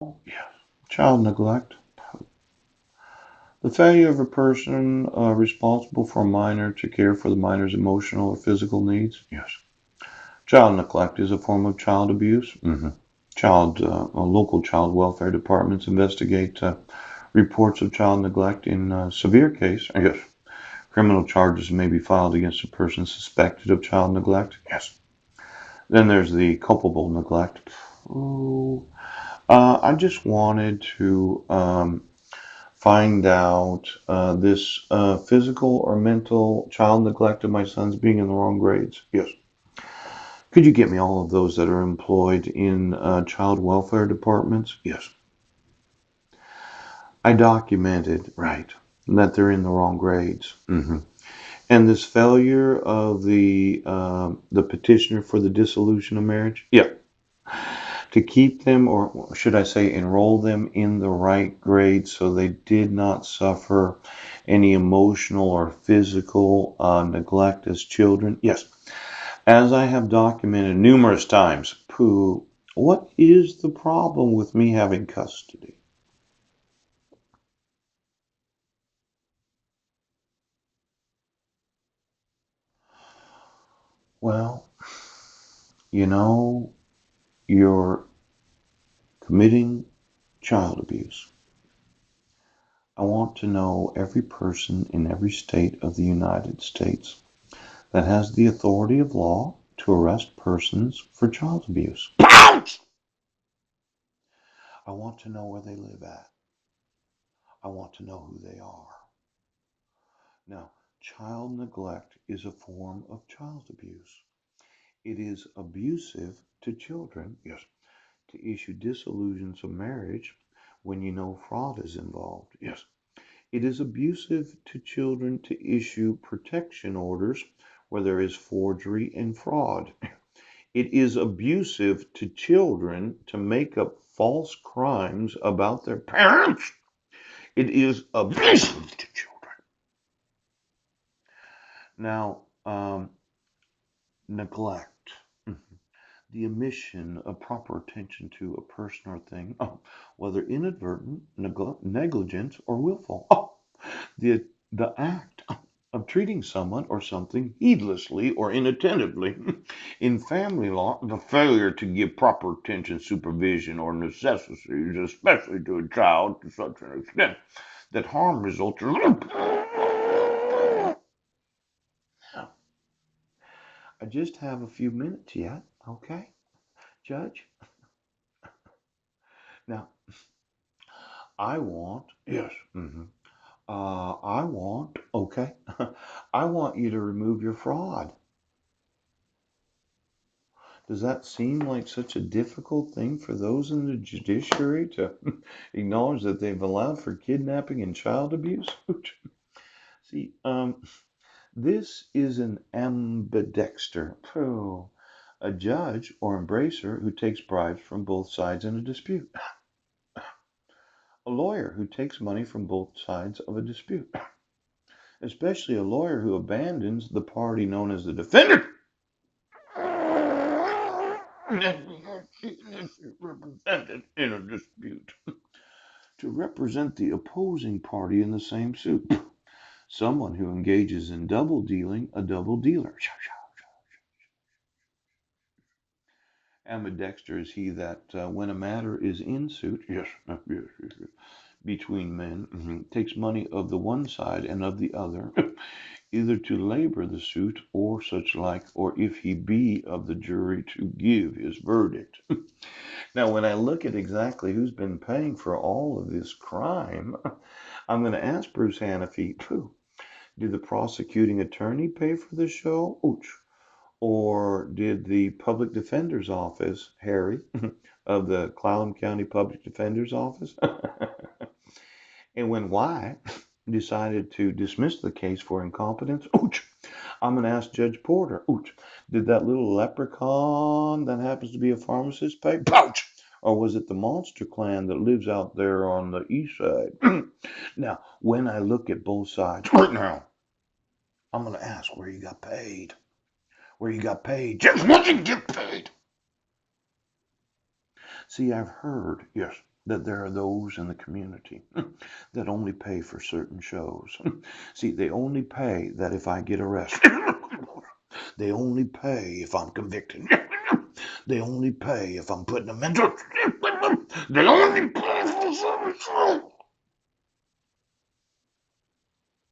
Yeah. Child neglect. The failure of a person responsible for a minor to care for the minor's emotional or physical needs. Yes. Child neglect is a form of child abuse. Local child welfare departments investigate reports of child neglect in severe case. Yes. Criminal charges may be filed against a person suspected of child neglect. Yes. Then there's the culpable neglect. Oh, I just wanted to find out this physical or mental child neglect of my son's being in the wrong grades. Yes. Could you get me all of those that are employed in child welfare departments? Yes. I documented, right, that they're in the wrong grades. And this failure of the petitioner for the dissolution of marriage. Yeah. To keep them, or should I say, enroll them in the right grade so they did not suffer any emotional or physical neglect as children. Yes, as I have documented numerous times, Pooh, what is the problem with me having custody? Well, you know, you're committing child abuse. I want to know every person in every state of the United States that has the authority of law to arrest persons for child abuse. I want to know where they live at. I want to know who they are. Now, child neglect is a form of child abuse. It is abusive to children, yes, to issue dissolutions of marriage when you know fraud is involved, yes. It is abusive to children to issue protection orders where there is forgery and fraud. It is abusive to children to make up false crimes about their parents. It is abusive to children. Now, neglect, the omission of proper attention to a person or thing, whether inadvertent, negligent, or willful. The act of treating someone or something heedlessly or inattentively. In family law, the failure to give proper attention, supervision, or necessities, especially to a child, to such an extent that harm results. I just have a few minutes yet, okay, Judge? Now, I want, yes, I want, okay, I want you to remove your fraud. Does that seem like such a difficult thing for those in the judiciary to acknowledge that they've allowed for kidnapping and child abuse? See, this is an ambidexter, a judge or embracer who takes bribes from both sides in a dispute, a lawyer who takes money from both sides of a dispute, especially a lawyer who abandons the party known as the defendant represented in a dispute to represent the opposing party in the same suit. Someone who engages in double dealing, a double dealer. Ambidexter is he that when a matter is in suit, yes, between men, takes money of the one side and of the other, either to labor the suit or such like, or if he be of the jury to give his verdict. Now, when I look at exactly who's been paying for all of this crime, I'm going to ask Bruce Hanafy, did the prosecuting attorney pay for the show? Ouch. Or did the public defender's office, Harry, of the Clallam County Public Defender's Office? And when Wyatt decided to dismiss the case for incompetence, ouch, I'm going to ask Judge Porter, ouch, did that little leprechaun that happens to be a pharmacist pay? Ouch! Or was it the monster clan that lives out there on the east side? Now, when I look at both sides right now, I'm going to ask where you got paid. Where you got paid. Just what you get paid. See, I've heard, yes, that there are those in the community that only pay for certain shows. See, they only pay that if I get arrested. They only pay if I'm convicted. They only pay if I'm put in a mental. They only pay for certain shows.